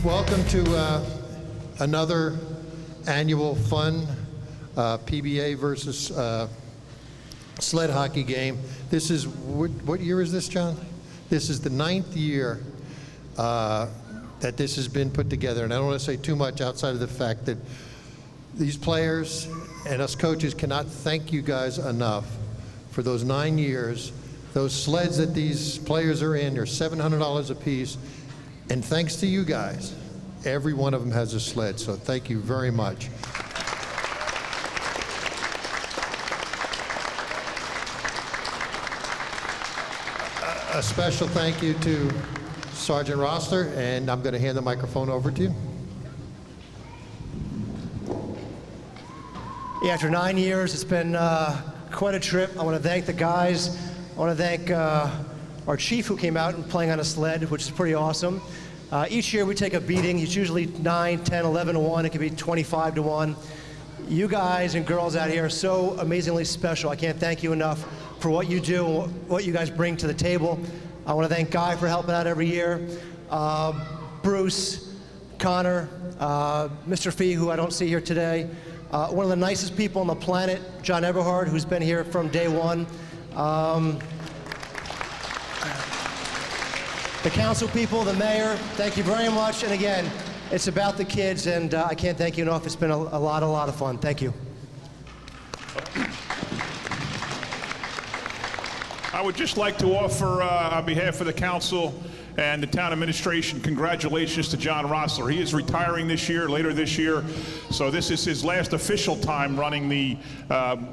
Welcome to another annual fun PBA versus sled hockey game. This is, what year is this, John? This is the 9th year that this has been put together, and I don't want to say too much outside of the fact that these players and us coaches cannot thank you guys enough for those 9 years. Those sleds that these players are in are $700 a piece, and thanks to you guys, every one of them has a sled, so thank you very much. A special thank you to Sergeant Rossler, and I'm going to hand the microphone over to you. Yeah, after 9 years, it's been quite a trip. I want to thank the guys. I want to thank our chief who came out and playing on a sled, which is pretty awesome. Each year we take a beating. It's usually 9, 10, 11 to 1. It could be 25 to 1. You guys and girls out here are so amazingly special. I can't thank you enough for what you do and what you guys bring to the table. I want to thank Guy for helping out every year. Bruce, Connor, Mr. Fee, who I don't see here today. One of the nicest people on the planet, John Eberhard, who's been here from day one. The council people, the mayor, thank you very much. And again, it's about the kids, and I can't thank you enough. It's been a lot of fun. Thank you. I would just like to offer, on behalf of the council and the town administration, congratulations to John Rossler. He is retiring this year, later this year, so this is his last official time running the,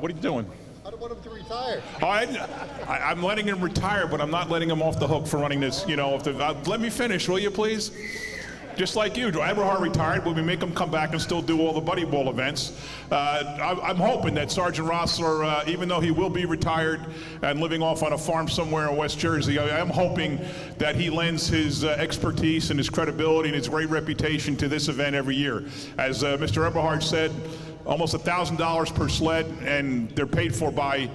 what are you doing? I don't want him to retire. I'm letting him retire, but I'm not letting him off the hook for running this, you know. Let me finish, will you, please? Just like you, Eberhard retired, but we make him come back and still do all the Buddy Bowl events. I'm hoping that Sergeant Rossler, even though he will be retired and living off on a farm somewhere in West Jersey, I am hoping that he lends his expertise and his credibility and his great reputation to this event every year. As Mr. Eberhard said, almost $1,000 per sled, and they're paid for by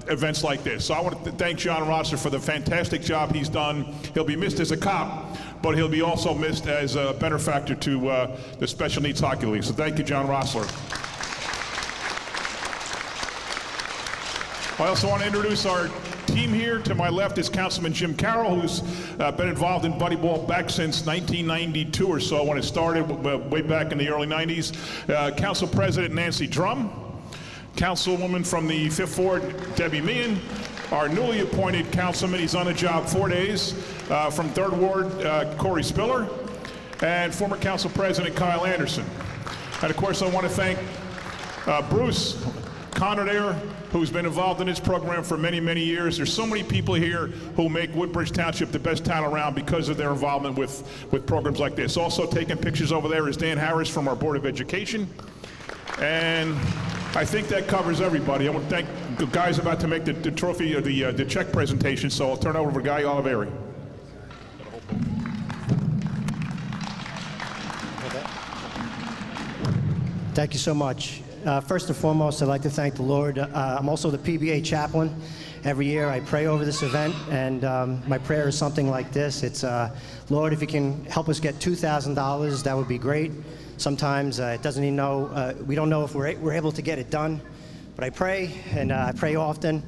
events like this. So I want to thank John Rossler for the fantastic job he's done. He'll be missed as a cop, but he'll be also missed as a benefactor to the Special Needs Hockey League. So thank you, John Rossler. I also want to introduce our team here. To my left is Councilman Jim Carroll, who's been involved in Buddy Ball back since 1992 or so, when it started way back in the early 90s. Council President Nancy Drum, Councilwoman from the 5th Ward, Debbie Meehan, our newly appointed councilman, he's on the job 4 days, from 3rd Ward, Corey Spiller, and former Council President Kyle Anderson. And of course, I want to thank Bruce Connor there, who's been involved in this program for many, many years. There's so many people here who make Woodbridge Township the best town around because of their involvement with programs like this. Also taking pictures over there is Dan Harris from our Board of Education. And I think that covers everybody. I want to thank the guys about to make the trophy or the check presentation, so I'll turn it over to Guy Oliveri. Thank you so much. First and foremost, I'd like to thank the Lord. I'm also the PBA chaplain. Every year I pray over this event, and my prayer is something like this. It's, Lord, if you can help us get $2,000, that would be great. Sometimes it doesn't even know, we don't know if we're able to get it done. But I pray, and I pray often,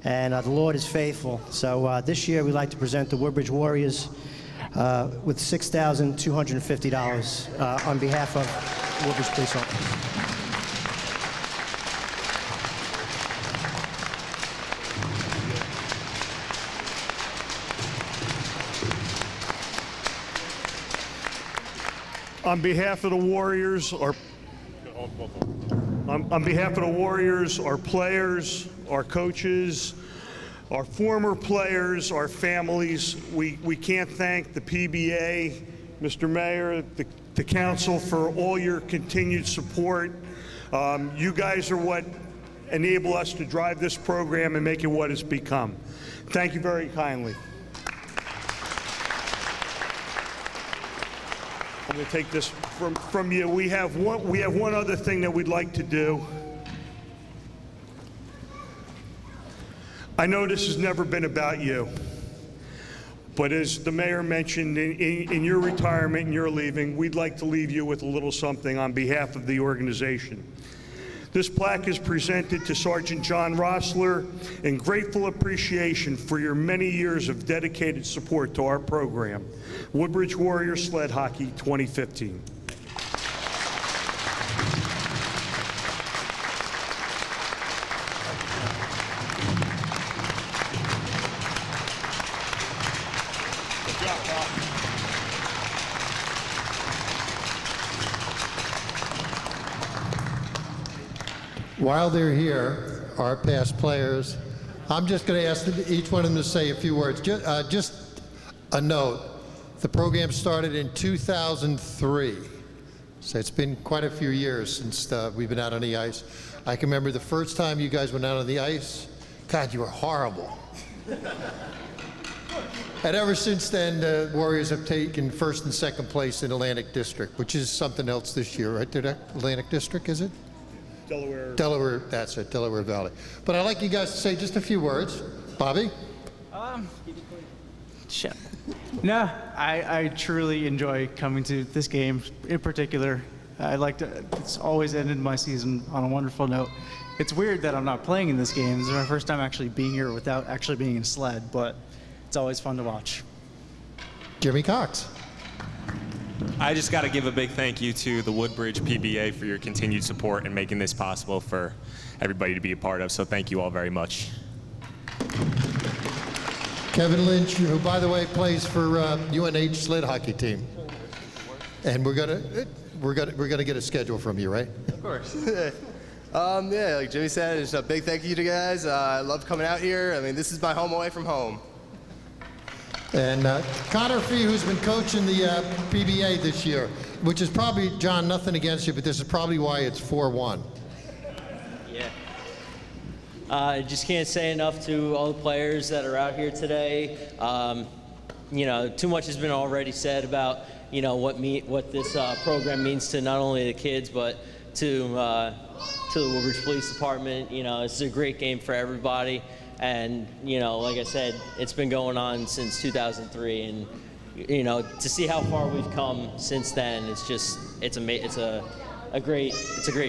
and the Lord is faithful. So this year we'd like to present the Woodbridge Warriors with $6,250 on behalf of Woodbridge Police Officers. On behalf of the Warriors, our players, our coaches, our former players, our families, we can't thank the PBA, Mr. Mayor, the council for all your continued support. You guys are what enable us to drive this program and make it what it's become. Thank you very kindly. I'm going to take this from you. We have one other thing that we'd like to do. I know this has never been about you, But as the mayor mentioned, in your retirement and your leaving, we'd like to leave you with a little something on behalf of the organization. This plaque is presented to Sergeant John Rossler in grateful appreciation for your many years of dedicated support to our program. Woodbridge Warriors Sled Hockey 2015. While they're here, our past players, I'm just going to ask each one of them to say a few words. Just a note, the program started in 2003, so it's been quite a few years since we've been out on the ice. I can remember the first time you guys went out on the ice, God, you were horrible. And ever since then, the Warriors have taken first and second place in Atlantic District, which is something else this year, right? Atlantic District, is it? Delaware, that's it, Delaware Valley. But I'd like you guys to say just a few words. Bobby? No, I truly enjoy coming to this game in particular. It's always ended my season on a wonderful note. It's weird that I'm not playing in this game. This is my first time actually being here without actually being in Sled, but it's always fun to watch. Jimmy Cox. I just got to give a big thank you to the Woodbridge PBA for your continued support and making this possible for everybody to be a part of. So thank you all very much. Kevin Lynch, who, by the way, plays for UNH sled hockey team. And we're gonna get a schedule from you, right? Of course. Yeah, like Jimmy said, just a big thank you to you guys. I love coming out here. I mean, this is my home away from home. And Connor Fee, who's been coaching the PBA this year, which is probably, John, nothing against you, but this is probably why it's 4-1. Yeah. I just can't say enough to all the players that are out here today. You know, too much has been already said about, you know, what this program means to not only the kids, but to the Woodbridge Police Department. You know, it's a great game for everybody. And, you know, like I said, it's been going on since 2003, and, you know, to see how far we've come since then, it's a great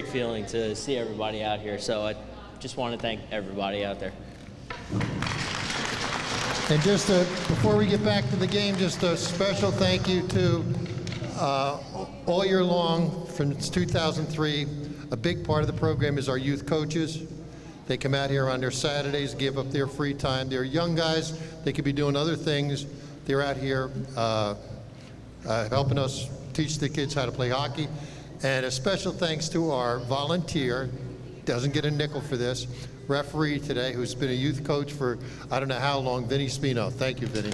feeling to see everybody out here. So I just want to thank everybody out there. And just before we get back to the game, just a special thank you to all year long, since 2003, a big part of the program is our youth coaches. They come out here on their Saturdays, give up their free time. They're young guys. They could be doing other things. They're out here helping us teach the kids how to play hockey. And a special thanks to our volunteer, doesn't get a nickel for this, referee today, who's been a youth coach for I don't know how long, Vinny Spino. Thank you, Vinny.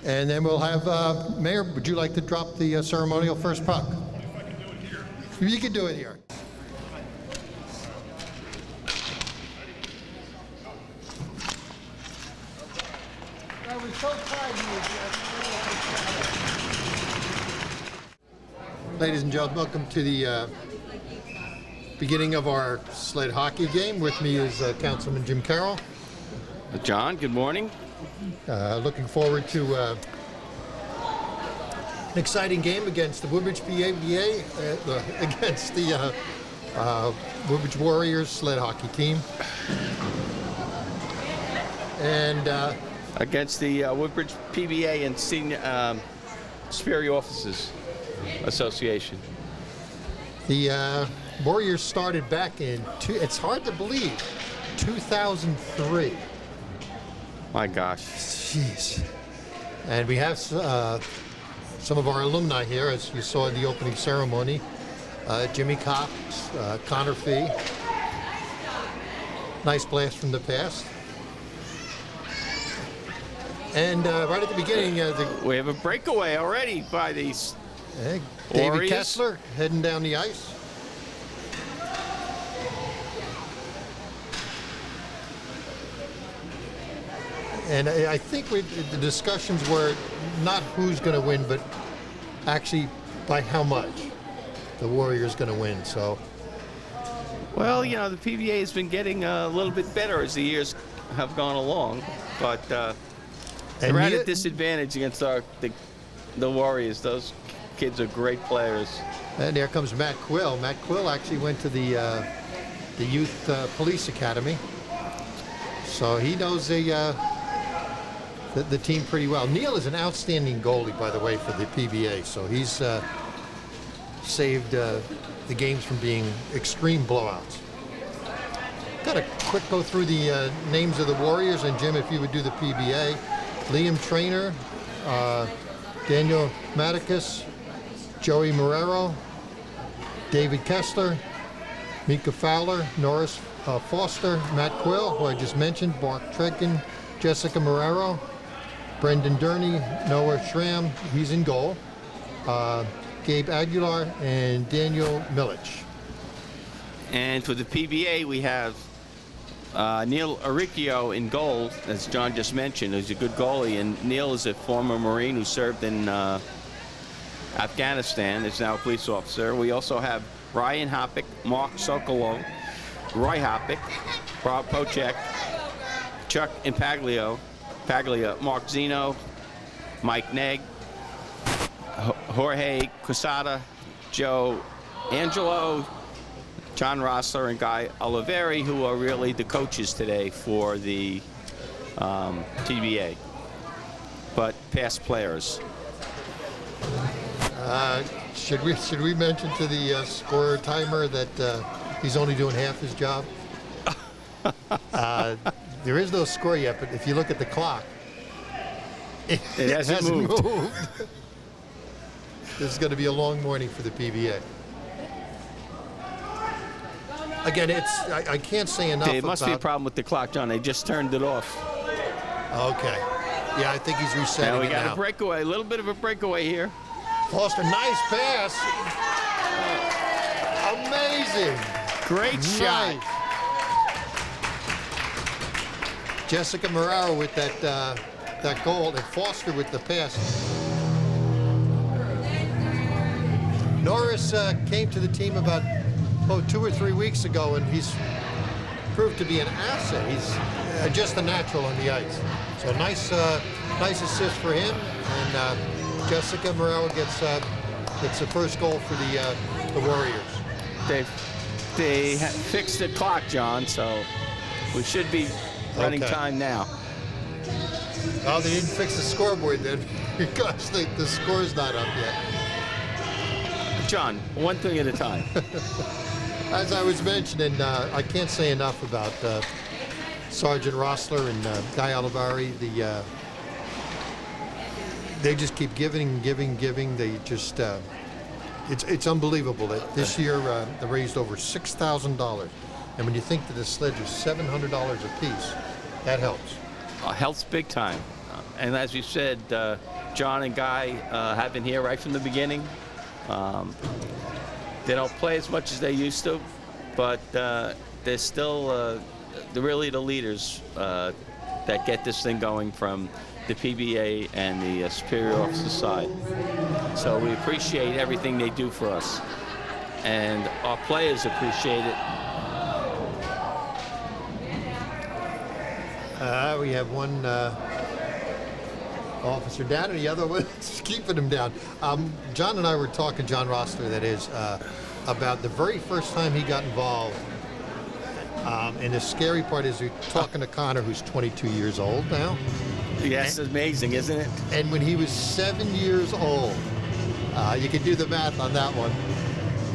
And then we'll have, Mayor, would you like to drop the ceremonial first puck? If I can do it here. You can do it here. Ladies and gentlemen, welcome to the beginning of our sled hockey game. With me is Councilman Jim Carroll. John, good morning. Looking forward to an exciting game against the Woodbridge PBA, against the Woodbridge Warriors sled hockey team. And Against the Woodbridge PBA and Senior Superior Officers Association. the Warriors started back in, it's hard to believe, 2003. My gosh. Jeez. And we have some of our alumni here, as you saw in the opening ceremony. Jimmy Cox, Connor Fee. Nice blast from the past. And right at the beginning, We have a breakaway already by these David Warriors. Kessler heading down the ice. And I think the discussions were not who's going to win, but actually by how much the Warriors going to win. So Well, you know, the PBA has been getting a little bit better as the years have gone along, but they're at a disadvantage against the Warriors. Those kids are great players. And there comes Matt Quill. Matt Quill actually went to the Youth Police Academy, so he knows the team pretty well. Neil is an outstanding goalie, by the way, for the PBA, so he's saved the games from being extreme blowouts. Got a quick go through the names of the Warriors, and Jim, if you would do the PBA. Liam Trainer, Daniel Maticus, Joey Marrero, David Kessler, Mika Fowler, Norris Foster, Matt Quill, who I just mentioned, Mark Tredkin, Jessica Marrero, Brendan Durney, Noah Schramm, he's in goal, Gabe Aguilar, and Daniel Milich. And for the PBA, we have Neil Aricchio in goal, as John just mentioned. He's a good goalie, and Neil is a former Marine who served in Afghanistan, is now a police officer. We also have Ryan Hoppick, Mark Sokolow, Roy Hoppick, Rob Pocek, Chuck Paglia, Mark Zeno, Mike Negg, Jorge Quesada, Joe Angelo, John Rossler, and Guy Oliveri, who are really the coaches today for the TBA, but past players. Should we mention to the scorer timer that he's only doing half his job? There is no score yet, but if you look at the clock, it hasn't moved. This is going to be a long morning for the PBA. Again, I can't say enough. There must be a problem with the clock, John. They just turned it off. Okay. Yeah, I think he's resetting now we it got now. a breakaway, a little bit of a breakaway here. Foster, nice pass. Amazing. Great shot. Jessica Marrero with that goal, and Foster with the pass. Norris came to the team about 2 or 3 weeks ago, and he's proved to be an asset. He's just a natural on the ice. So nice assist for him, and Jessica Marrero gets the first goal for the Warriors. They fixed the clock, John, so we should be running time now. Oh, they didn't fix the scoreboard then, because the score's not up yet. John, one thing at a time. As I was mentioning, I can't say enough about Sergeant Rossler and Guy Oliveri. They just keep giving. They just, it's unbelievable that this year they raised over $6,000. And when you think that the Sleds are $700 a piece, that helps. Helps big time. And as you said, John and Guy have been here right from the beginning. They don't play as much as they used to, but they're still they're really the leaders that get this thing going from the PBA and the superior officer side. So we appreciate everything they do for us, and our players appreciate it. We have one officer down, and the other one's keeping him down. John and I were talking, John Rossler, that is, about the very first time he got involved. And the scary part is we're talking to Connor, who's 22 years old now. Yes, it's amazing, isn't it? And when he was 7 years old, you can do the math on that one.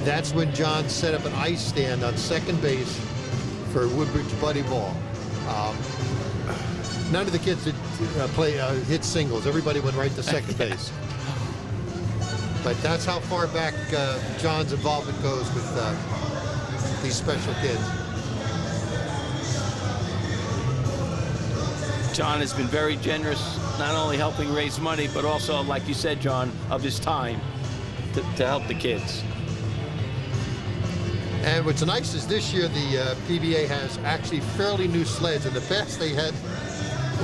That's when John set up an ice stand on second base for Woodbridge Buddy Ball. None of the kids did hit singles. Everybody went right to second base. But that's how far back John's involvement goes with these special kids. John has been very generous, not only helping raise money, but also, like you said, John, of his time to help the kids. And what's nice is this year the PBA has actually fairly new sleds. In the past they had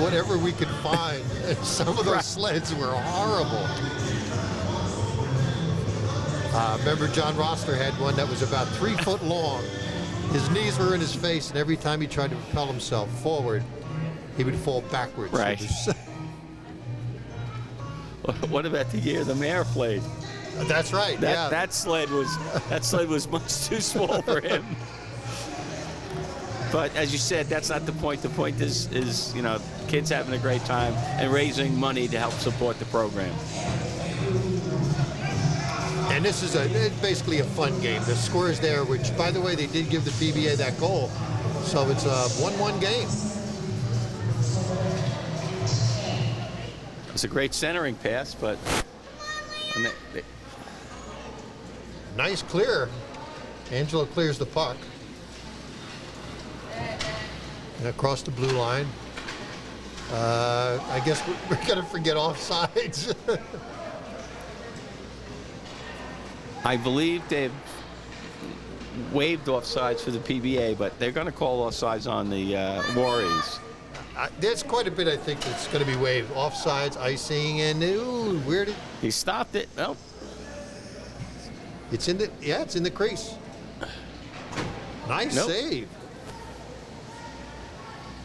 whatever we could find. And some of those sleds were horrible. Remember John Rossler had one that was about 3 foot long His knees were in his face, and every time he tried to propel himself forward, he would fall backwards. Right. What about the year the mayor played? That's right. Yeah. That sled was much too small for him. But as you said, that's not the point. The point is kids having a great time and raising money to help support the program. And this is it's basically a fun game. The score is there, which, by the way, they did give the PBA that goal. So it's a 1-1 game. It's a great centering pass, but Nice clear. Angelo clears the puck. And across the blue line. I guess we're going to forget offsides. I believe they've waived offsides for the PBA, but they're going to call offsides on the Warriors. There's quite a bit, I think, that's going to be waived. Offsides, icing, and ooh, where did He stopped it. Nope. it's in the crease. Nice Nope. save.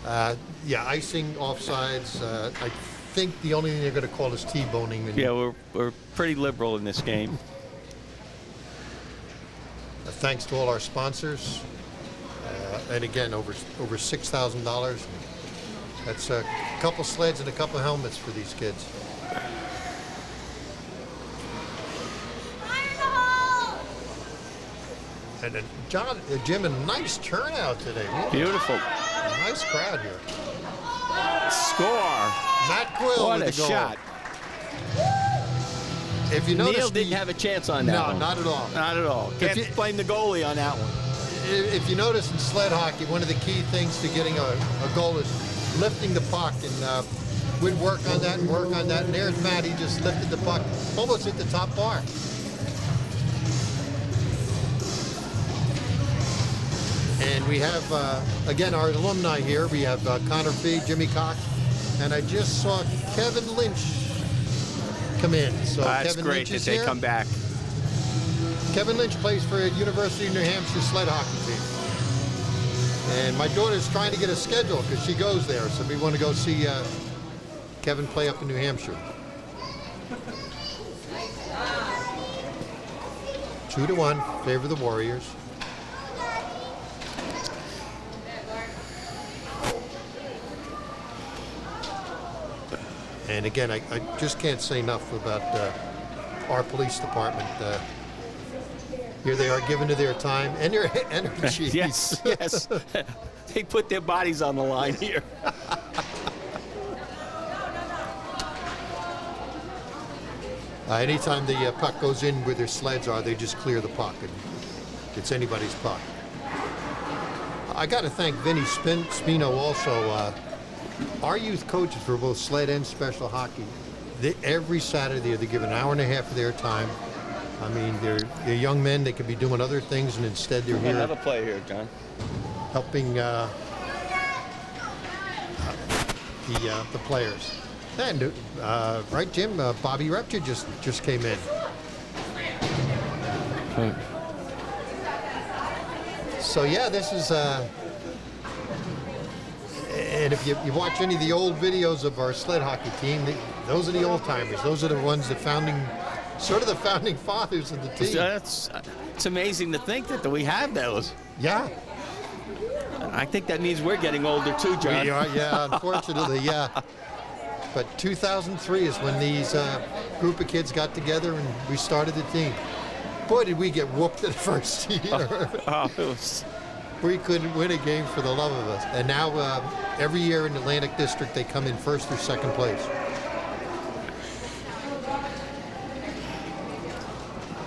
Icing, offsides. I think the only thing they're going to call is T-boning. Yeah, we're pretty liberal in this game. Thanks to all our sponsors, and again, over $6,000. That's a couple sleds and a couple helmets for these kids. And then Jim, a nice turnout today. Beautiful. Nice crowd here. Score. Matt Quill What with a the goal. shot. If you notice, Neil didn't have a chance on that No, one. not at all. Not at all. Can't blame the goalie on that one. If you notice in sled hockey, one of the key things to getting a goal is lifting the puck, and we'd work on that and work on that. And there's Matt, he just lifted the puck, almost hit the top bar. And we have, again, our alumni here. We have Connor Fee, Jimmy Cox, and I just saw Kevin Lynch come in. So That's Kevin great Lynch that is they here. come back. Kevin Lynch plays for University of New Hampshire sled hockey team. And my daughter's trying to get a schedule because she goes there. So we want to go see Kevin play up in New Hampshire. 2-1, favor the Warriors. And again, I just can't say enough about our police department. Here they are giving to their time and their energy. Yes, yes. They put their bodies on the line here. Anytime the puck goes in where their sleds are, they just clear the puck, and it's anybody's puck. I got to thank Vinny Spino also. Our youth coaches for both sled and special hockey, every Saturday they give an hour and a half of their time. I mean, they're young men. They could be doing other things, and instead they're here Another play here, John. helping the players. And right, Jim, Bobby Repcher just came in. So yeah, this is. And if you watch any of the old videos of our sled hockey team, those are the old timers. Those are the ones that sort of the founding fathers of the team. It's amazing to think that we have those. Yeah. I think that means we're getting older too, John. We are, yeah, unfortunately, yeah. But 2003 is when these group of kids got together and we started the team. Boy, did we get whooped the first year. We couldn't win a game for the love of us. And now every year in the Atlantic District, they come in first or second place.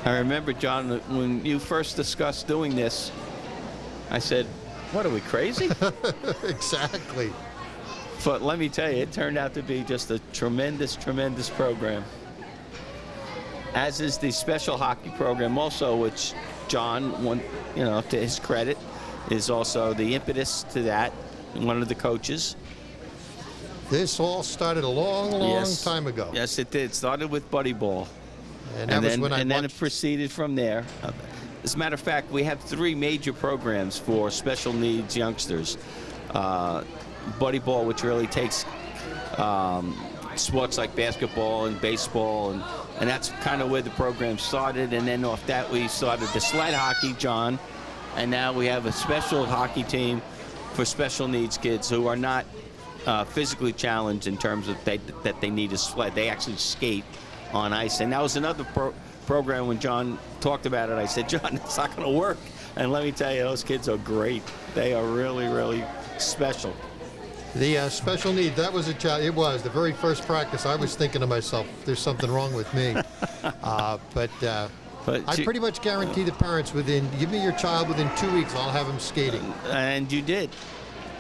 I remember, John, when you first discussed doing this, I said, what are we, crazy? Exactly. But let me tell you, it turned out to be just a tremendous, tremendous program. As is the special hockey program also, which John, to his credit, is also the impetus to that, one of the coaches. This all started a long time ago. Yes, it did. Started with buddy ball. And that was when I then it watched. proceeded from there. as a matter of fact, we have 3 major programs for special needs youngsters. Buddy ball, which really takes sports like basketball and baseball, and that's kind of where the program started. And then off that, we started the sled hockey, John, and now we have a special hockey team for special needs kids who are not physically challenged in terms of that they need a sled. They actually skate on ice. And that was another program when John talked about it. I said, John, it's not going to work. And let me tell you, those kids are great. They are really, really special. The special need, that was a challenge. It was. The very first practice, I was thinking to myself, there's something wrong with me. But I pretty much guarantee the parents give me your child within 2 weeks, I'll have him skating. And you did.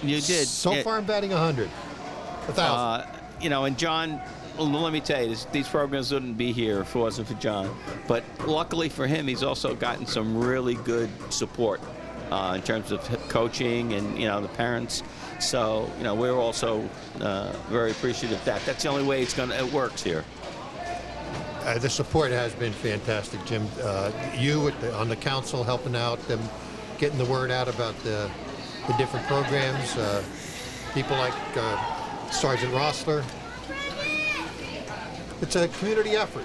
You did. So far, I'm batting 100. 1,000. You know, and John, let me tell you, these programs wouldn't be here if it wasn't for John. But luckily for him, he's also gotten some really good support in terms of coaching and, you know, the parents. So, you know, we're also very appreciative of that. That's the only way it works here. The support has been fantastic, Jim. You on the council helping out, them getting the word out about the different programs. People like Sergeant Rossler. It's a community effort.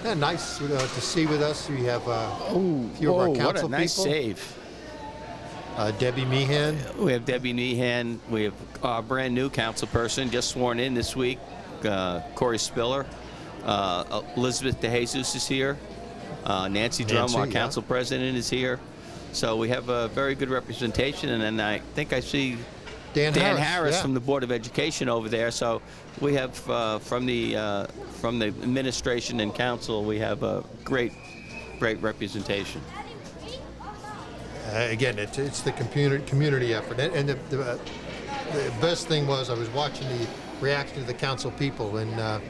Yeah, nice to see with us. We have a few of our council what a nice people. save. Debbie Meehan. We have Debbie Meehan. We have our brand new council person just sworn in this week, Corey Spiller. Elizabeth DeJesus is here. Nancy Drum, our council president, is here. So we have a very good representation. And then I think I see Dan Harris from the Board of Education over there. So we have from the administration and council, we have a great representation. Again, it's the community effort. And the best thing was I was watching the reaction of the council people, and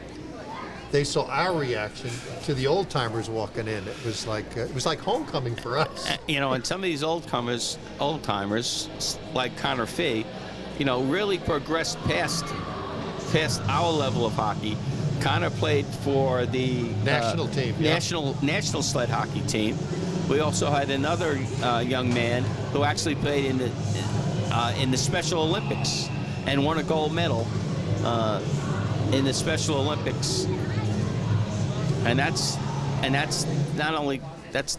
they saw our reaction to the old timers walking in. It was like homecoming for us. You know, and some of these old timers like Connor Fee, you know, really progressed past our level of hockey. Connor played for the national team, national sled hockey team. We also had another young man who actually played in the Special Olympics and won a gold medal in the Special Olympics. And that's not only that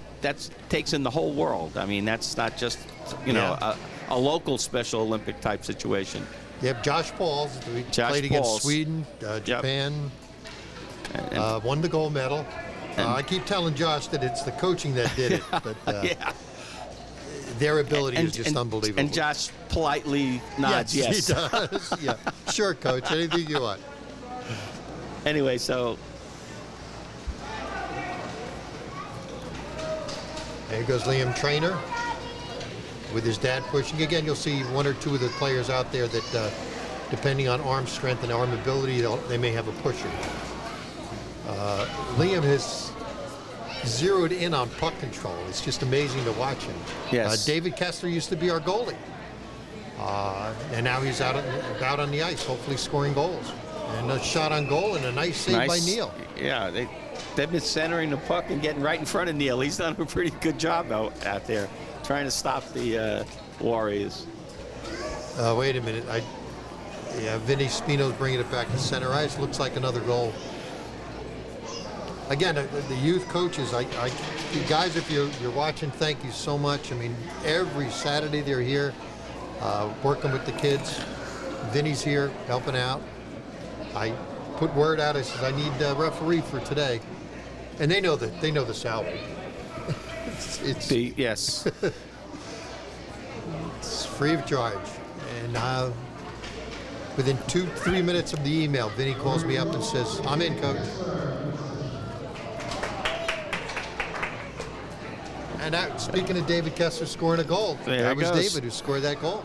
takes in the whole world. I mean, that's not just a local Special Olympic type situation. Yep, Josh Pauls. We played against Sweden, Japan. And won the gold medal. I keep telling Josh that it's the coaching that did it, but their ability is just unbelievable. And Josh politely nods yes. He does. Yeah, sure, Coach. Anything you want. Anyway, so there goes Liam Trainer with his dad pushing. Again, you'll see one or two of the players out there that, depending on arm strength and arm ability, they may have a pusher. Liam has zeroed in on puck control. It's just amazing to watch him. Yes. David Kessler used to be our goalie. And now he's out on the ice, hopefully scoring goals. And a shot on goal and a nice save by Neil. Yeah, they've been centering the puck and getting right in front of Neil. He's done a pretty good job out there trying to stop the Warriors. Wait a minute. Vinny Spino's bringing it back to center ice. Looks like another goal. Again, the youth coaches, you guys, if you're watching, thank you so much. I mean, every Saturday they're here working with the kids. Vinny's here helping out. I put word out. I said I need a referee for today, and they know the salary. Yes. It's free of charge, and within 2-3 minutes of the email, Vinny calls me up and says, "I'm in, coach." And speaking of David Kessler scoring a goal, that was David who scored that goal.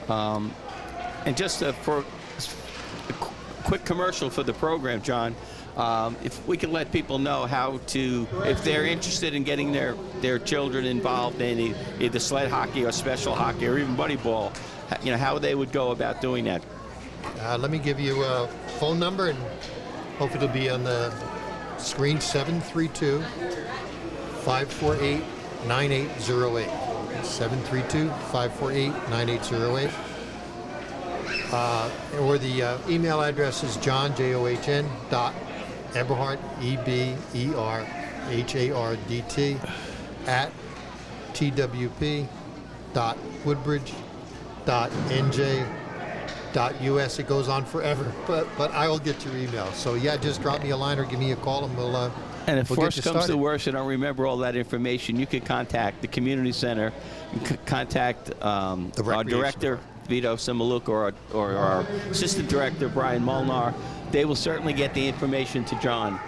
And just for a quick commercial for the program, John, if we can let people know if they're interested in getting their children involved in either sled hockey or special hockey or even buddy ball, you know, how they would go about doing that. Let me give you a phone number, and hopefully it'll be on the screen, 732 732-548-9808. 732-548-9808. Or the email address is john.eberhardt, EBERHARDT, at twp.woodbridge.nj.us. It goes on forever, but I will get your email. So yeah, just drop me a line or give me a call, and we'll And if we'll get worse you comes to started. worse, you don't remember all that information, you could contact the community center, you could contact our recreation director, Vito Simaluka, or our assistant director, Brian Molnar. They will certainly get the information to John.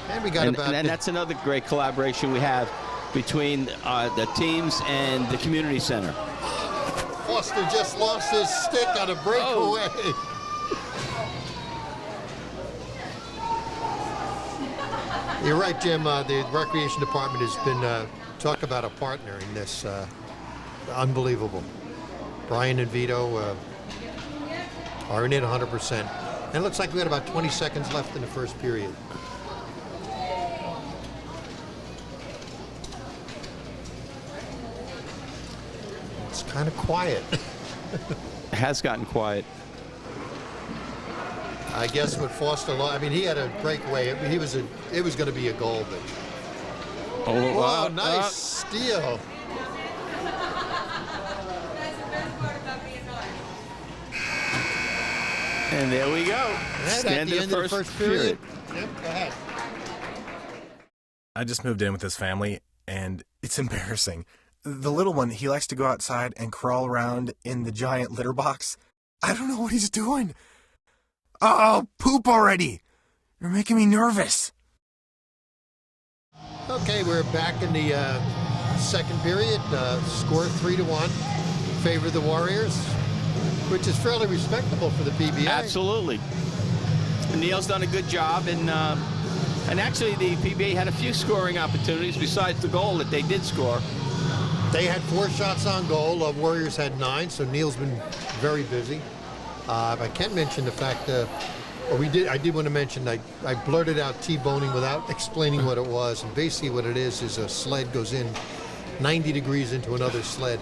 And we got And about that's another great collaboration we have between the teams and the community center. Foster just lost his stick on a breakaway. You're right, Jim. The recreation department has been talk about a partner in this. Unbelievable. Brian and Vito are in it 100%. And it looks like we got about 20 seconds left in the first period. It's kind of quiet. It has gotten quiet. I guess with Foster, I mean, he had a breakaway. It was going to be a goal, but whoa, nice steal. And there we go. And at the end of the first period. Yep, go ahead. I just moved in with his family, and it's embarrassing. The little one, he likes to go outside and crawl around in the giant litter box. I don't know what he's doing. Oh, poop already. You're making me nervous. Okay, we're back in the second period. Score 3-1. Favor the Warriors, which is fairly respectable for the PBA. Absolutely. Neil's done a good job, and actually the PBA had a few scoring opportunities besides the goal that they did score. They had 4 shots on goal. Warriors had 9, so Neil's been very busy. I can't mention the fact I did want to mention I blurted out T-boning without explaining what it was, and basically what it is a sled goes in 90 degrees into another sled,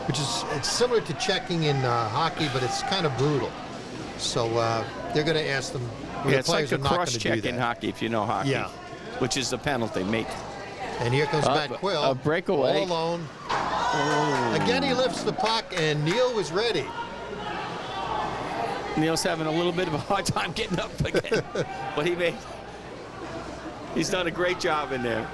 which is it's similar to checking in hockey, but it's kind of brutal. So they're going to ask them. Yeah, it's like the a players are not gonna do cross-check in that. hockey, if you know hockey. Yeah. Which is the penalty, mate. And here comes Matt Quill. A breakaway. All alone. Again, he lifts the puck, and Neil was ready. Neil's having a little bit of a hard time getting up again, but he's done a great job in there.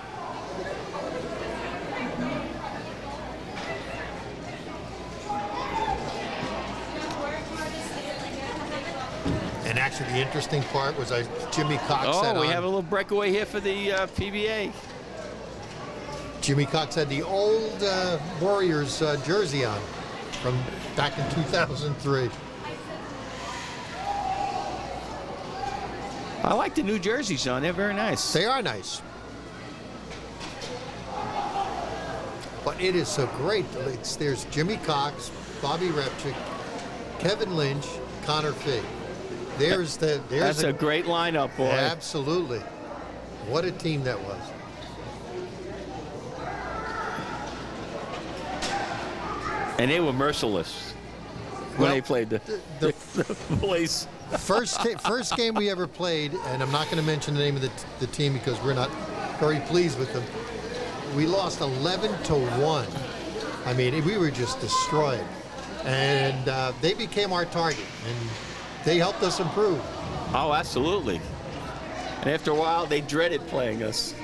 And actually, the interesting part was Jimmy Cox had we on. have a little breakaway here for the PBA. Jimmy Cox had the old Warriors jersey on from back in 2003. I like the new jerseys on. They're very nice. They are nice. But it is so great. There's Jimmy Cox, Bobby Repchick, Kevin Lynch, Connor Fig. That's a great lineup, boy. Absolutely. What a team that was. And they were merciless when they played the boys. First game we ever played, and I'm not going to mention the name of the team because we're not very pleased with them. We lost 11-1. I mean, we were just destroyed. And they became our target, and they helped us improve. Oh, absolutely. And after a while, they dreaded playing us.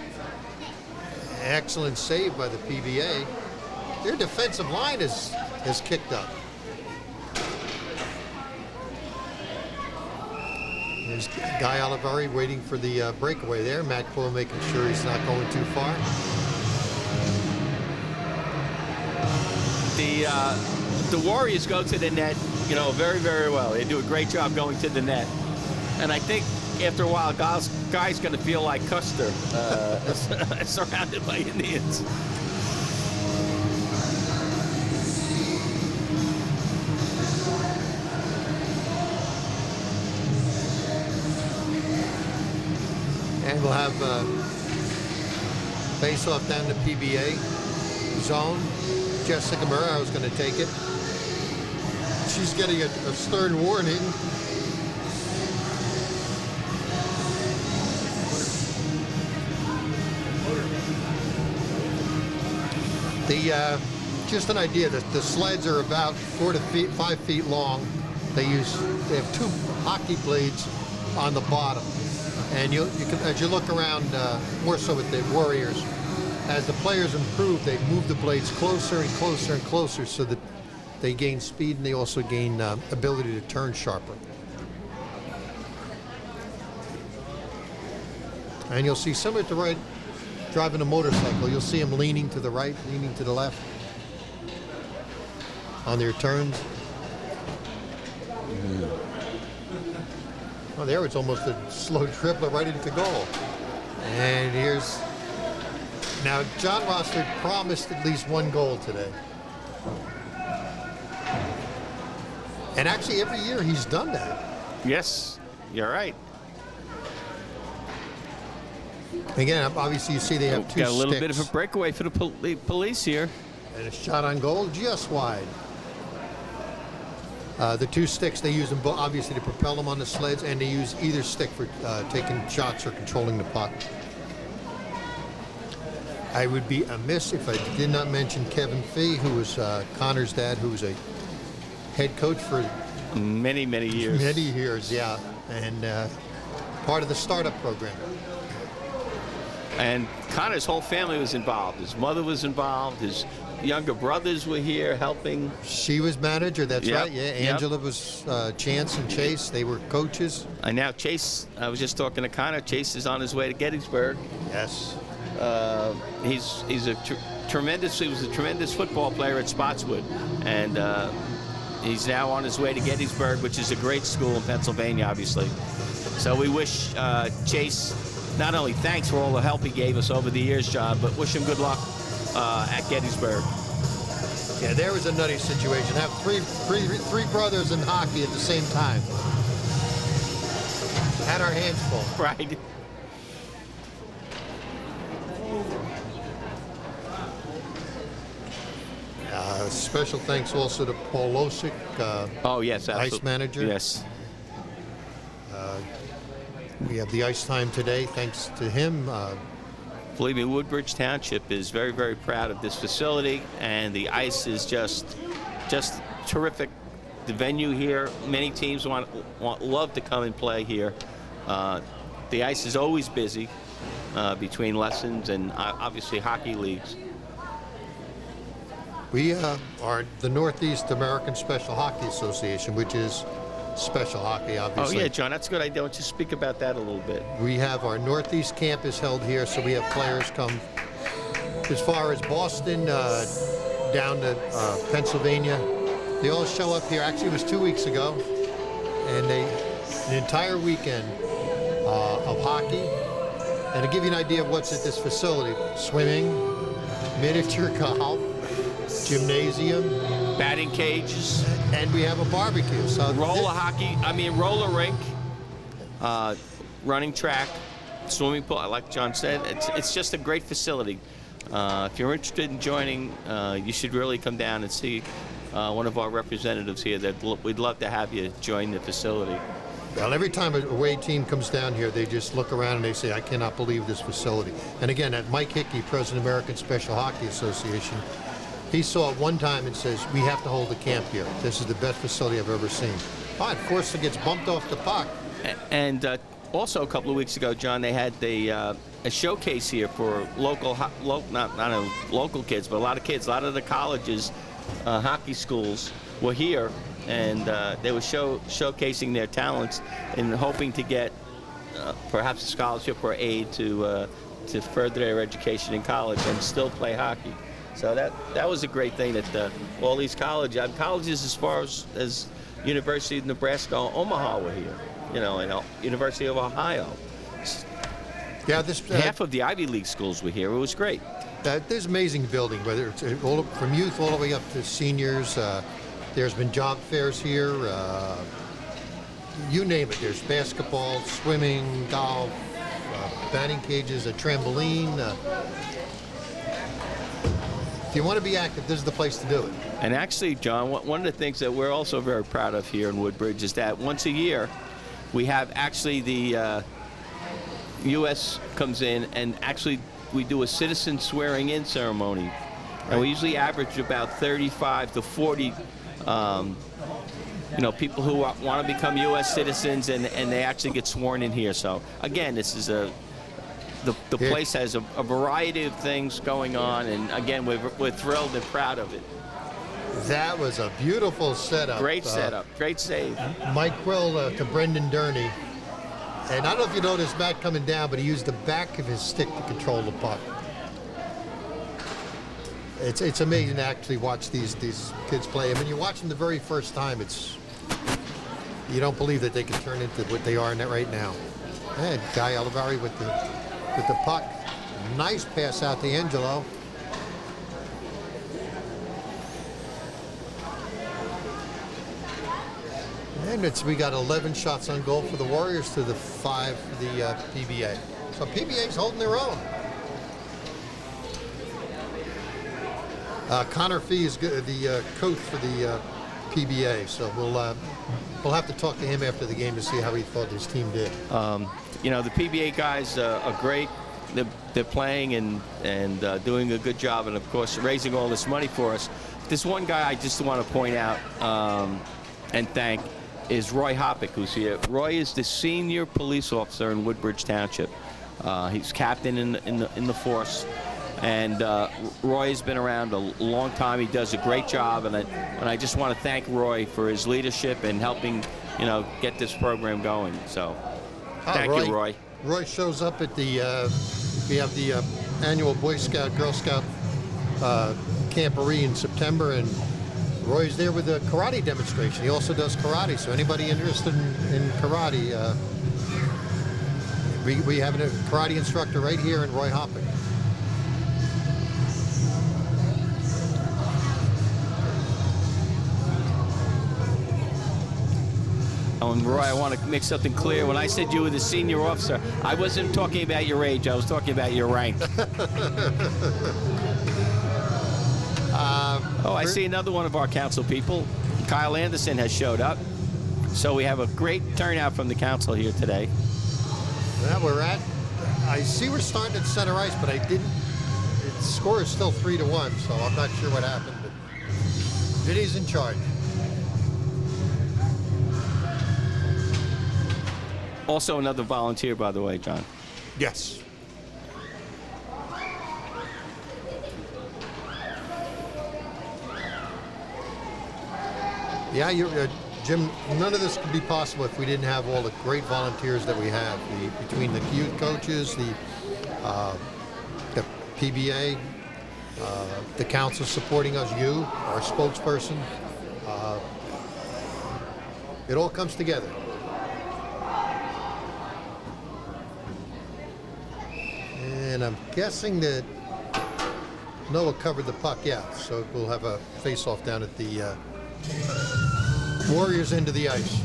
Excellent save by the PBA. Their defensive line has kicked up. There's Guy Oliveri waiting for the breakaway there. Matt Quill making sure he's not going too far. The Warriors go to the net, very, very well. They do a great job going to the net. And I think after a while, Guy's going to feel like Custer, surrounded by Indians. And we'll have Face off down the PBA zone. Jessica Murray was going to take it. She's getting a stern warning. Just an idea, the sleds are about 4 to 5 feet long. They have 2 hockey blades on the bottom. And you can, as you look around, more so with the Warriors, as the players improve, they move the blades closer and closer and closer so that they gain speed and they also gain ability to turn sharper. And you'll see similar to right driving a motorcycle, you'll see them leaning to the right, leaning to the left on their turns. Oh, there it's almost a slow dribbler right into goal. And here's, now John Rossford promised at least 1 goal today. And actually every year he's done that. Yes, you're right. Again, obviously you see they have 2 Got a little sticks. bit of a breakaway for the police here. And a shot on goal just wide. The 2 sticks, they use them obviously to propel them on the sleds, and they use either stick for taking shots or controlling the puck. I would be amiss if I did not mention Kevin Fee, who was Connor's dad, who was a head coach for many years. Many years, yeah, and part of the startup program. And Connor's whole family was involved. His mother was involved. His younger brothers were here helping. She was manager, that's Yep, right. Yeah, yep. Angela was Chance and Chase. They were coaches. And now Chase, I was just talking to Connor. Chase is on his way to Gettysburg. Yes. He's a tremendous. He was a tremendous football player at Spotswood, and he's now on his way to Gettysburg, which is a great school in Pennsylvania, obviously. So we wish Chase not only thanks for all the help he gave us over the years, John, but wish him good luck at Gettysburg. Yeah, there was a nutty situation. Have three brothers in hockey at the same time. Had our hands full. Right. Special thanks also to Paul Losick, oh yes, absolutely. ice manager. Yes. We have the ice time today, thanks to him. Believe me, Woodbridge Township is very, very proud of this facility, and the ice is just terrific. The venue here, many teams love to come and play here. The ice is always busy between lessons and obviously hockey leagues. We are the Northeast American Special Hockey Association, which is special hockey, obviously. Oh yeah, John, that's a good idea. Why don't you speak about that a little bit? We have our Northeast campus held here, so we have players come as far as Boston, down to Pennsylvania. They all show up here. Actually, it was 2 weeks ago, and an entire weekend of hockey. And to give you an idea of what's at this facility, swimming, miniature golf, gymnasium, batting cages, and we have a barbecue. So roller rink, running track, swimming pool. Like John said, it's just a great facility. If you're interested in joining, you should really come down and see one of our representatives here. We'd love to have you join the facility. Well, every time a away team comes down here, they just look around and they say, I cannot believe this facility. And again, at Mike Hickey, President of the American Special Hockey Association, he saw it one time and says, we have to hold a camp here. This is the best facility I've ever seen. Oh, and Forster gets bumped off the puck. And also a couple of weeks ago, John, they had a showcase here for local kids, but a lot of kids. A lot of the colleges, hockey schools were here, and they were showcasing their talents and hoping to get perhaps a scholarship or aid to further their education in college and still play hockey. So that was a great thing that all these colleges as far as University of Nebraska, Omaha were here, and University of Ohio. Yeah, half of the Ivy League schools were here. It was great. There's amazing building, whether it's from youth all the way up to seniors. There's been job fairs here. You name it. There's basketball, swimming, golf, batting cages, a trampoline. you want to be active, this is the place to do it. And actually, John, one of the things that we're also very proud of here in Woodbridge is that once a year, we have actually the U.S. comes in and actually we do a citizen swearing-in ceremony. And we usually average about 35 to 40 people who want to become U.S. citizens, and they actually get sworn in here. So, again, this is the place has a variety of things going on, and, again, we're thrilled and proud of it. That was a beautiful setup. Great setup. Great save. Mike Quill to Brendan Durney. And I don't know if you noticed Matt coming down, but he used the back of his stick to control the puck. It's amazing to actually watch these kids play. I mean, you watch them the very first time, you don't believe that they can turn into what they are right now. And Guy Olivari with the puck. Nice pass out to Angelo. And we got 11 shots on goal for the Warriors to the 5 for the PBA. So PBA's holding their own. Connor Fee is the coach for the PBA, so we'll have to talk to him after the game to see how he thought his team did. The PBA guys are great. They're playing and doing a good job, and of course raising all this money for us. This one guy I just want to point out and thank is Roy Hoppick, who's here. Roy is the senior police officer in Woodbridge Township. He's captain in the force. And Roy has been around a long time. He does a great job, and I just want to thank Roy for his leadership and helping, get this program going. So, thank you, Roy. Roy shows up at the we have the annual Boy Scout Girl Scout camporee in September, and Roy's there with a karate demonstration. He also does karate, so anybody interested in karate, we have a karate instructor right here in Roy Hoppick. And Roy, I want to make something clear. When I said you were the senior officer, I wasn't talking about your age. I was talking about your rank. I see another one of our council people. Kyle Anderson has showed up. So we have a great turnout from the council here today. Well, I see we're starting at center ice, but the score is still 3-1, so I'm not sure what happened, but Vinny's in charge. Also another volunteer, by the way, John. Yes. Yeah, Jim, none of this could be possible if we didn't have all the great volunteers that we have. Between the youth coaches, the PBA, the council supporting us, you, our spokesperson. It all comes together. And I'm guessing that Noah covered the puck, so we'll have a face-off down at the Warriors end of the ice.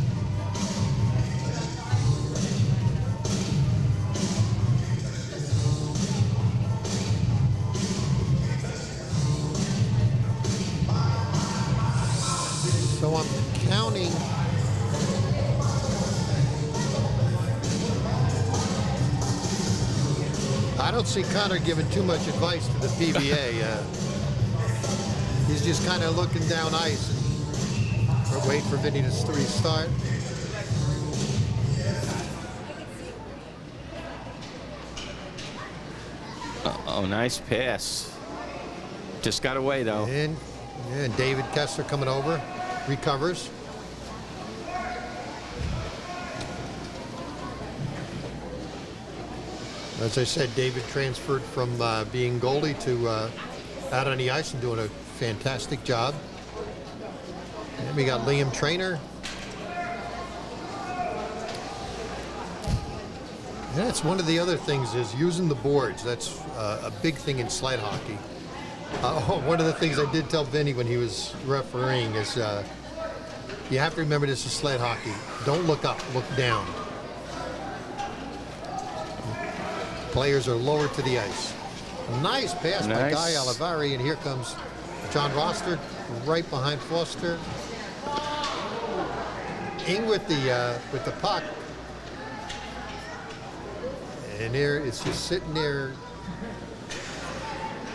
So I'm counting. I don't see Connor giving too much advice to the PBA. He's just kind of looking down ice and waiting for Vinny to restart. Oh, nice pass. Just got away, though. And David Kessler coming over, recovers. As I said, David transferred from being goalie to out on the ice and doing a fantastic job. And we got Liam Trainer. Yeah, that's one of the other things is using the boards. That's a big thing in sled hockey. One of the things I did tell Vinny when he was refereeing is you have to remember this is sled hockey. Don't look up, look down. Players are lower to the ice. Nice pass by Nice. Guy Olivari, and here comes John Roster right behind Foster. In with the puck. And there it's just sitting there.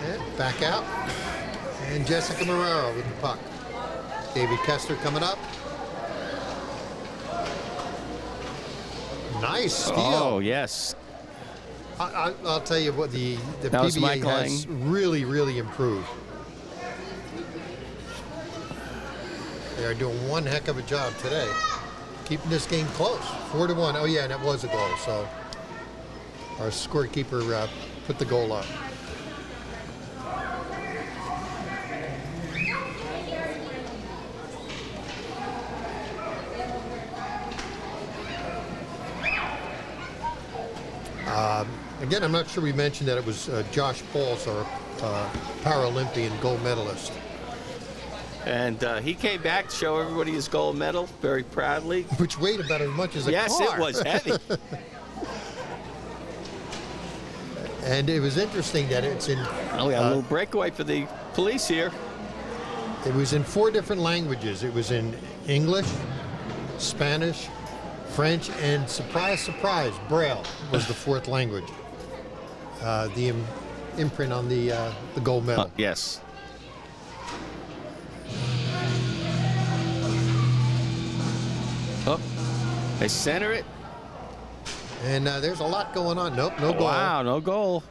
And back out. And Jessica Marrero with the puck. David Kester coming up. Nice steal. Oh, yes. I'll tell you what, the That was PBA Mike has really, really improved. They are doing one heck of a job today, keeping this game close. 4-1. Oh yeah, and that was a goal. So our scorekeeper put the goal up. Again, I'm not sure we mentioned that it was Josh Pauls, our Paralympian gold medalist. And he came back to show everybody his gold medal very proudly. Which weighed about as much as a car. Yes, it was heavy. And it was interesting that it's in... Oh, we got a little breakaway for the police here. It was in 4 different languages. It was in English, Spanish, French, and surprise, surprise, Braille was the 4th language. The imprint on the gold medal. Yes. Oh, they center it. And there's a lot going on. Nope, no goal. Wow, no goal.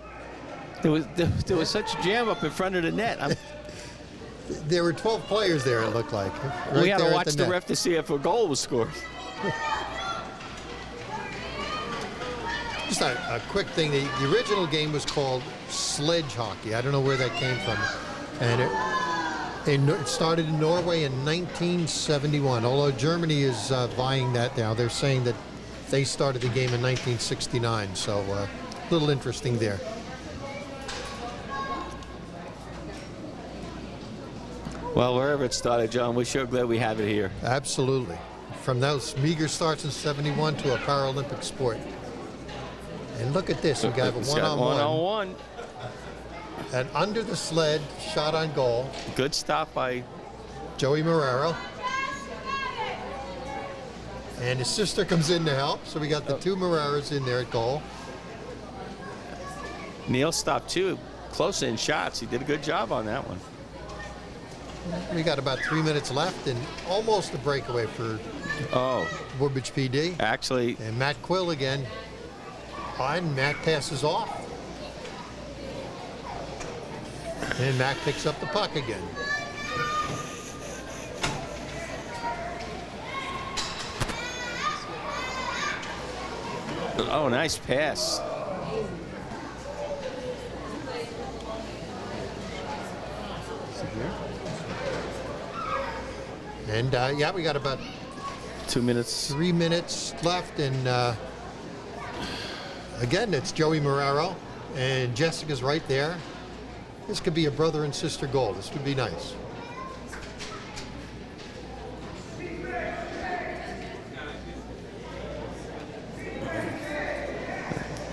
There was such a jam up in front of the net. There were 12 players there, it looked like. Right We had there to at watch the net. ref to see if a goal was scored. Just a quick thing. The original game was called Sledge Hockey. I don't know where that came from. And it started in Norway in 1971. Although Germany is vying that now. They're saying that they started the game in 1969. So a little interesting there. Well, wherever it started, John, we're sure glad we have it here. Absolutely. From those meager starts in 71 to a Paralympic sport. And look at this. We got a It's got one-on-one. 1-on-1. And under the sled, shot on goal. Good stop by Joey Marrero. And his sister comes in to help. So we got the 2 Marreros in there at goal. Neil. Stopped too. Close in shots. He did a good job on that one. We got about 3 minutes left and almost a breakaway for Woodbridge PD. Actually. And Matt Quill again. And Matt passes off. And Matt picks up the puck again. Oh, nice pass. And yeah, we got about 2 minutes. 3 minutes left. And again, it's Joey Marrero. And Jessica's right there. This could be a brother and sister goal. This would be nice.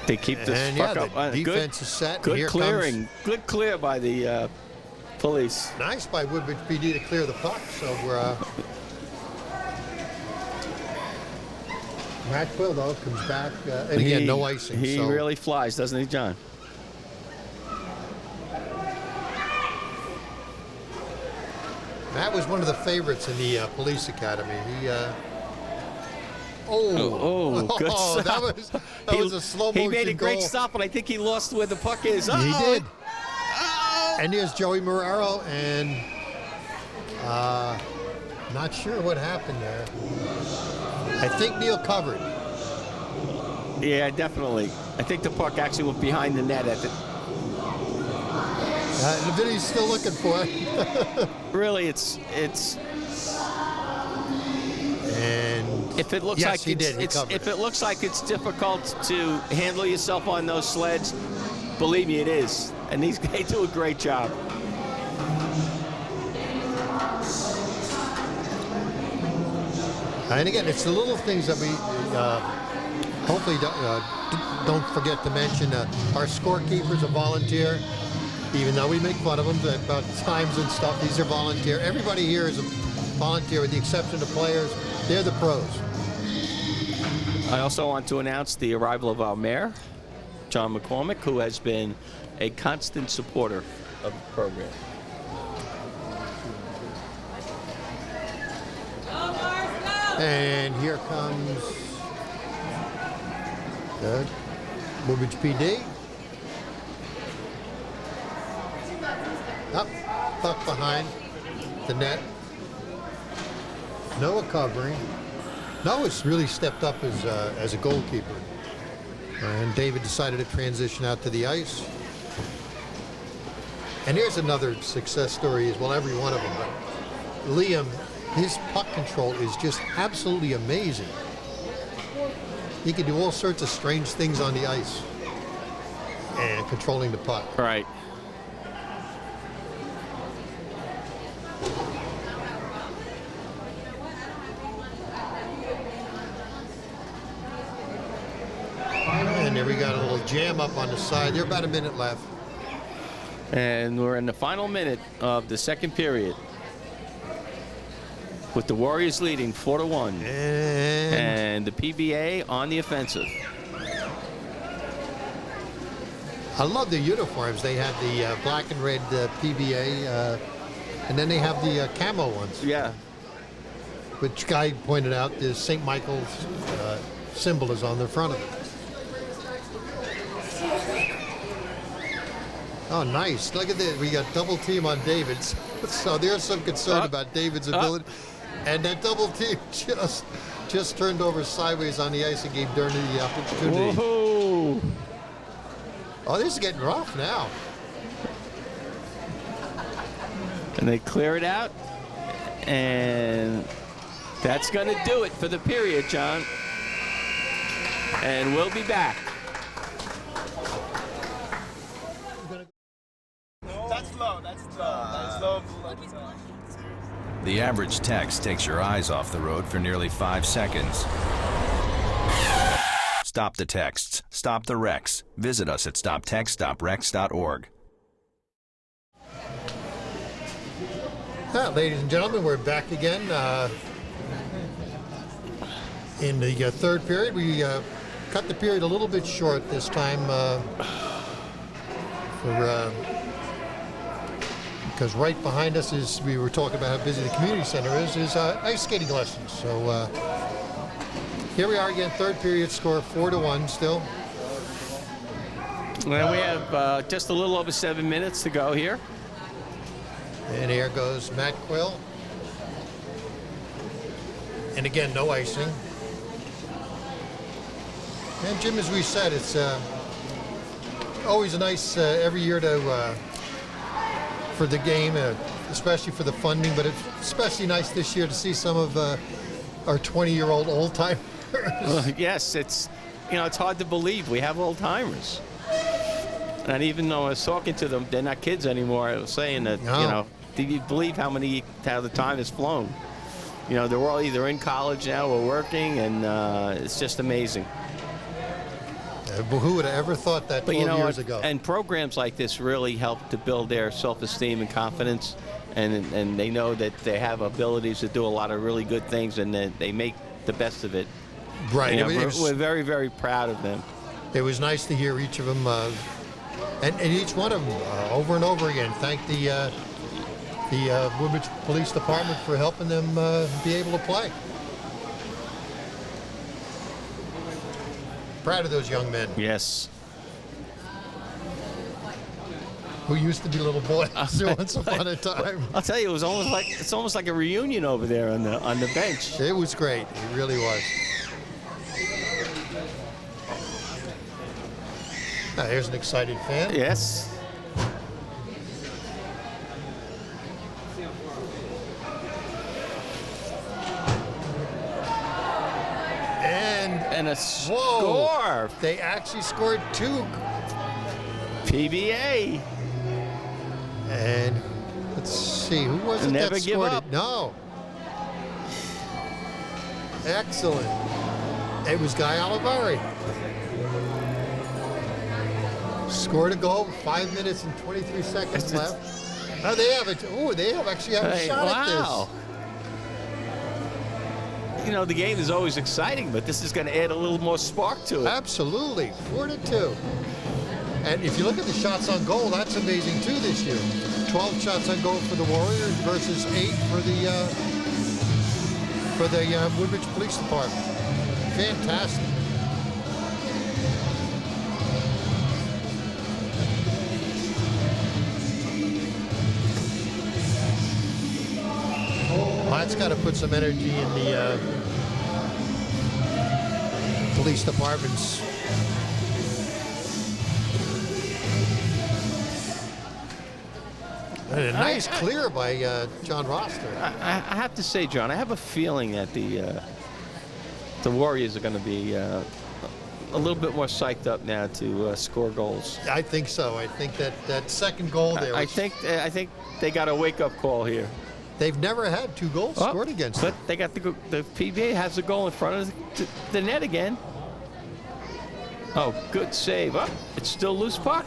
They keep this And fuck yeah, up. the defense is set. and Good here clearing. Good clear by the police. Nice by Woodbridge PD to clear the puck. So we're Matt Quill though comes back, and again no icing. He so really flies, doesn't he, John? Matt was one of the favorites in the police academy. He good stop. that was a slow motion He made a great goal. stop, but I think he lost where the puck is. He did. And here's Joey Marrero, and not sure what happened there. I think Neil covered. Yeah, definitely. I think the puck actually went behind the net at the. The video's still looking for it. Really, it's. And if it looks yes, like he did. He it's covered if it looks like it's difficult to handle yourself on those sleds, believe me, it is. And they do a great job. And again, it's the little things that hopefully don't forget to mention our scorekeeper's a volunteer. Even though we make fun of them about times and stuff, these are volunteer. Everybody here is a volunteer with the exception of players. They're the pros. I also want to announce the arrival of our mayor, John McCormick, who has been a constant supporter of the program. And here comes the Woodbridge PD. Up, tucked behind the net. Noah covering. Noah's really stepped up as a goalkeeper. And David decided to transition out to the ice. And here's another success story as well, every one of them. But Liam, his puck control is just absolutely amazing. He can do all sorts of strange things on the ice and controlling the puck. Right. And there we got a little jam up on the side. There's about a minute left. And we're in the final minute of the second period, with the Warriors leading 4-1. And the PBA on the offensive. I love the uniforms. They have the black and red PBA, and then they have the camo ones. Yeah. Which Guy pointed out, the St. Michael's symbol is on the front of it. Oh, nice. Look at this. We got double team on David's. So there's some concern about David's ability. And that double team just turned over sideways on the ice and gave Derny the opportunity. Whoa. Oh, this is getting rough now. And they clear it out. And that's going to do it for the period, John. And we'll be back. That's low. That's low. The average text takes your eyes off the road for nearly 5 seconds. Stop the texts. Stop the wrecks. Visit us at stoptextstoprex.org. Ladies and gentlemen, we're back again. In the third period, we cut the period a little bit short this time because right behind us is, we were talking about how busy the community center is ice skating lessons. So here we are again, third period, score 4-1 still. Well, we have just a little over 7 minutes to go here. And here goes Matt Quill. And again, no icing. And Jim, as we said, it's always a nice every year to for the game, especially for the funding, but it's especially nice this year to see some of our 20-year-old old-timers. Yes, it's hard to believe we have old-timers. And even though I was talking to them, they're not kids anymore. I was saying that, No. do you believe how the time has flown? They're all either in college now or working, and it's just amazing. Who would have ever thought that 12 years ago? And programs like this really help to build their self-esteem and confidence, and they know that they have abilities to do a lot of really good things, and that they make the best of it. Right. We're very, very proud of them. It was nice to hear each of them, and each one of them over and over again thank the Woodbridge Police Department for helping them be able to play. Proud of those young men. Yes. Who used to be little boys once upon a time. I'll tell you, it's almost like a reunion over there on the bench. It was great. It really was. Here's an excited fan. Yes. And a score. They actually scored 2. PBA. And let's see, who was it Never that give scored up. it? No. Excellent. It was Guy Oliveri. Scored a goal, 5 minutes and 23 seconds left. Oh, they have it. Oh, they actually have a shot at this. You know, the game is always exciting, but this is going to add a little more spark to it. Absolutely, 4-2. And if you look at the shots on goal, that's amazing too this year. 12 shots on goal for the Warriors versus 8 for the Woodbridge Police Department. Fantastic. Well, that's got to put some energy in the police departments. And a nice clear by John Roster. I have to say, John, I have a feeling that the Warriors are going to be a little bit more psyched up now to score goals. I think so. I think that second goal there. I think they got a wake-up call here. They've never had 2 goals scored against them. But they got the PBA has a goal in front of the net again. Oh, good save. Oh, it's still loose puck.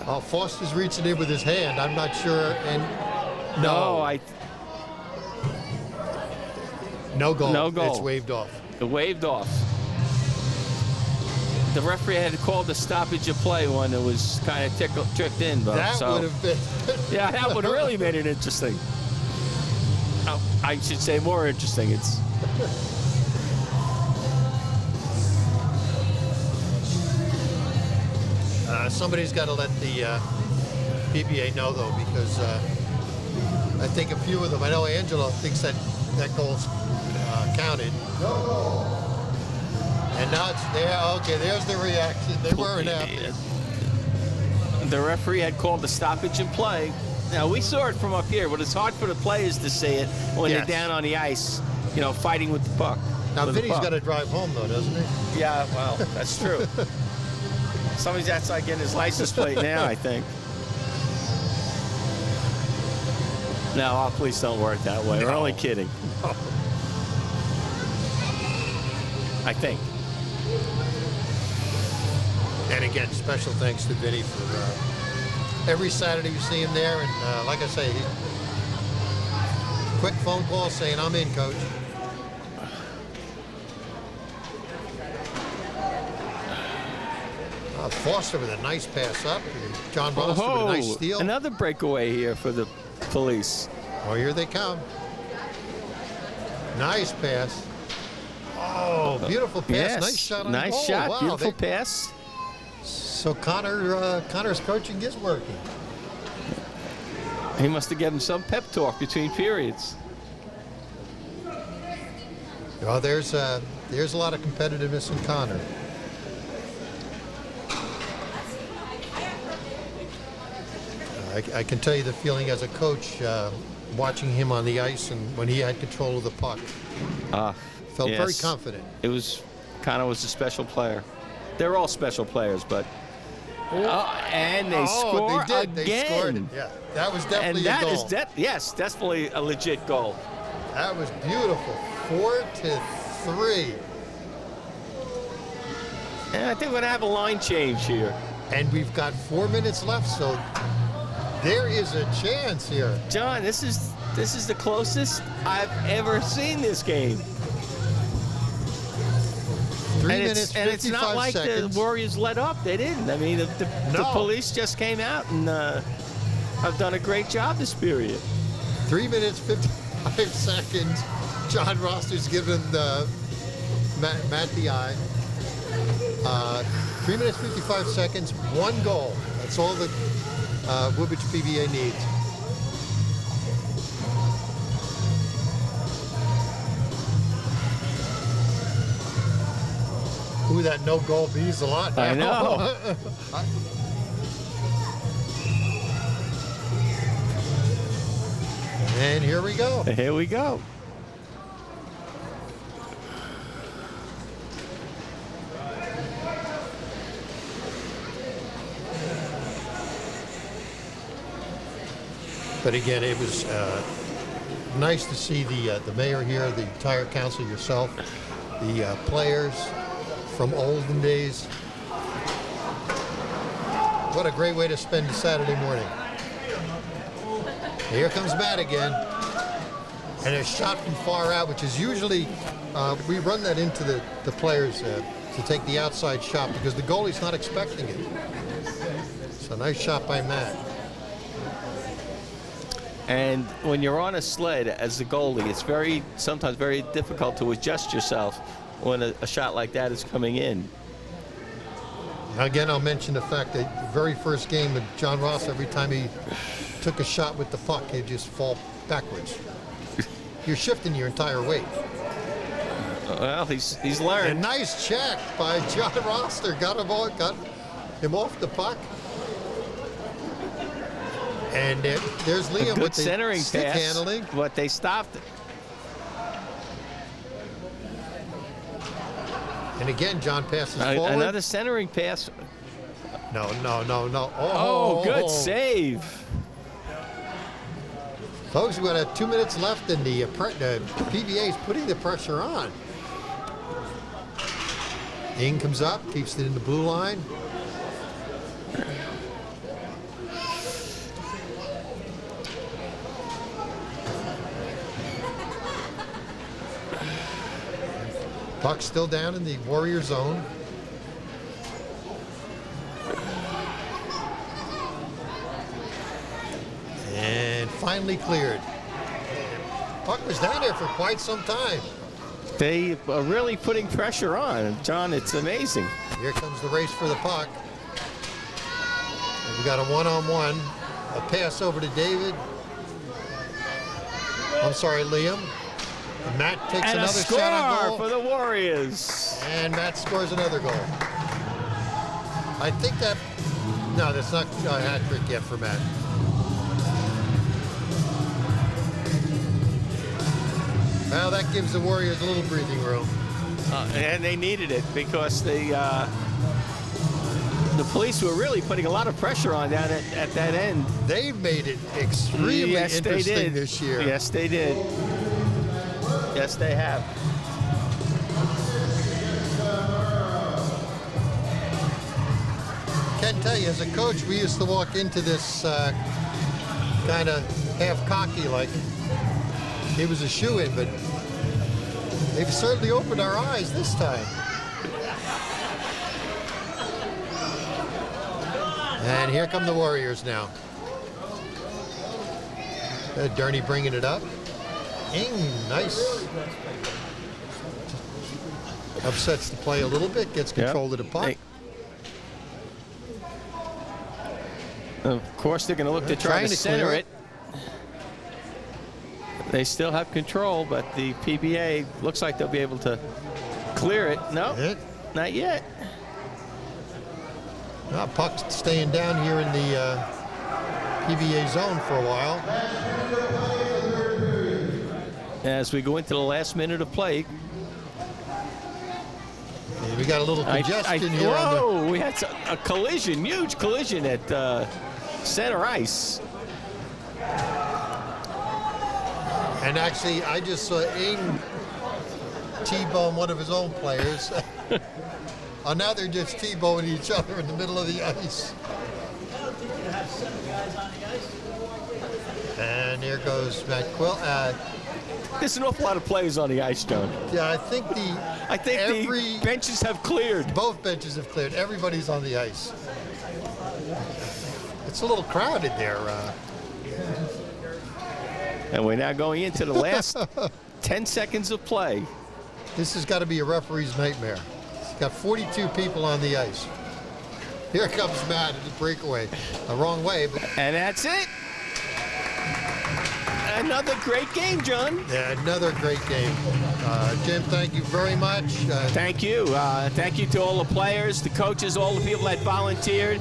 Oh, Foster's reaching in with his hand. I'm not sure. And no goal. No goal. It's waved off. It waved off. The referee had called the stoppage of play when it was kind of tripped in. But, that would have been. Yeah, that would have really made it interesting. Oh, I should say more interesting. It's. Somebody's got to let the PBA know, though, because I think a few of them, I know Angelo thinks that goal's counted. And now it's there. Okay, there's the reaction. They weren't happy. The referee had called the stoppage in play. Now, we saw it from up here, but it's hard for the players to see it when they're down on the ice, you know, fighting with the puck. Now, Vinny's got to drive home, though, doesn't he? Yeah, well, that's true. Somebody's outside getting his license plate now, I think. No, please don't work that way. We're only kidding. I think. And again, special thanks to Vinny for every Saturday you see him there. And like I say, quick phone call saying, I'm in, Coach. Foster with a nice pass up. John Foster with a nice steal. Another breakaway here for the police. Oh, here they come. Nice pass. Oh, beautiful pass. Yes. Nice shot on goal. Nice shot. Wow, Beautiful pass. So Connor's coaching is working. He must have given some pep talk between periods. Well, there's a lot of competitiveness in Connor. I can tell you the feeling as a coach watching him on the ice and when he had control of the puck. Felt very confident. It was Connor was a special player. They're all special players, but and they score they did. again. They scored it. Yeah, that was definitely a goal. Yes, definitely a legit goal. That was beautiful. 4-3. And I think we're gonna have a line change here. And we've got 4 minutes left, so there is a chance here. John, this is the closest I've ever seen this game. 3 minutes, 55 and it's not like seconds. the Warriors let up. They didn't. I mean, the police just came out and have done a great job this period. 3 minutes, 55 seconds. John Roster's given Matt the eye. 3 minutes, 55 seconds, 1 goal. That's all the Woodbridge PBA needs. Ooh, that no goal means a lot now. I know. And here we go. Here we go. But again, it was nice to see the mayor here, the entire council, yourself, the players from olden days. What a great way to spend a Saturday morning. Here comes Matt again. And a shot from far out, which is usually, we run that into the players to take the outside shot because the goalie's not expecting it. So nice shot by Matt. And when you're on a sled as the goalie, it's sometimes very difficult to adjust yourself when a shot like that is coming in. Again, I'll mention the fact that the very first game with John Ross, every time he took a shot with the puck, he'd just fall backwards. You're shifting your entire weight. Well, he's learned. A nice check by John Roster. Got him off the puck. And there's Liam good with the centering stick pass, handling. but they stopped it. And again, John passes forward. Another centering pass. No. Oh, good save. Folks, we've got 2 minutes left, and the PBA is putting the pressure on. Ing comes up, keeps it in the blue line. Puck still down in the Warrior zone. And finally cleared. Puck was down there for quite some time. They are really putting pressure on. John, it's amazing. Here comes the race for the puck. And we got a one-on-one. A pass over to David. I'm sorry, Liam. And Matt takes And another a score shot on goal. for the Warriors. And Matt scores another goal. I think that, no, that's not a hat trick yet for Matt. Well, that gives the Warriors a little breathing room. And they needed it because the police were really putting a lot of pressure on down at that end. They've made it extremely interesting this year. Yes, they did. Yes, they have. Can't tell you, as a coach, we used to walk into this kind of half cocky, like it was a shoe-in, but they've certainly opened our eyes this time. And here come the Warriors now. Durney bringing it up. Ing, nice. Upsets the play a little bit, gets control of the puck. Of course, they're going to look to try to center it. They still have control, but the PBA looks like they'll be able to clear it. No, not yet. Puck's staying down here in the PBA zone for a while. As we go into the last minute of play. And we got a little congestion here. Whoa, we had a collision, huge collision at center ice. And actually, I just saw Ing T-bone one of his own players. Now they're just T-boning each other in the middle of the ice. And here goes Matt Quill. There's an awful lot of players on the ice, John. Yeah, I think the benches have cleared. Both benches have cleared. Everybody's on the ice. It's a little crowded there. And we're now going into the last 10 seconds of play. This has got to be a referee's nightmare. He's got 42 people on the ice. Here comes Matt at the breakaway. The wrong way, but... And that's it. Another great game, John. Yeah, another great game. Jim, thank you very much. Thank you. Thank you to all the players, the coaches, all the people that volunteered.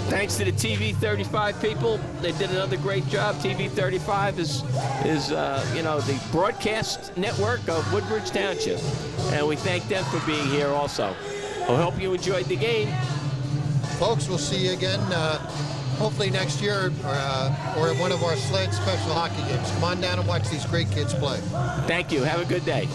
Thanks to the TV 35 people. They did another great job. TV 35 is the broadcast network of Woodbridge Township. And we thank them for being here also. I hope you enjoyed the game. Folks, we'll see you again hopefully next year or at one of our Sled special hockey games. Come on down and watch these great kids play. Thank you. Have a good day.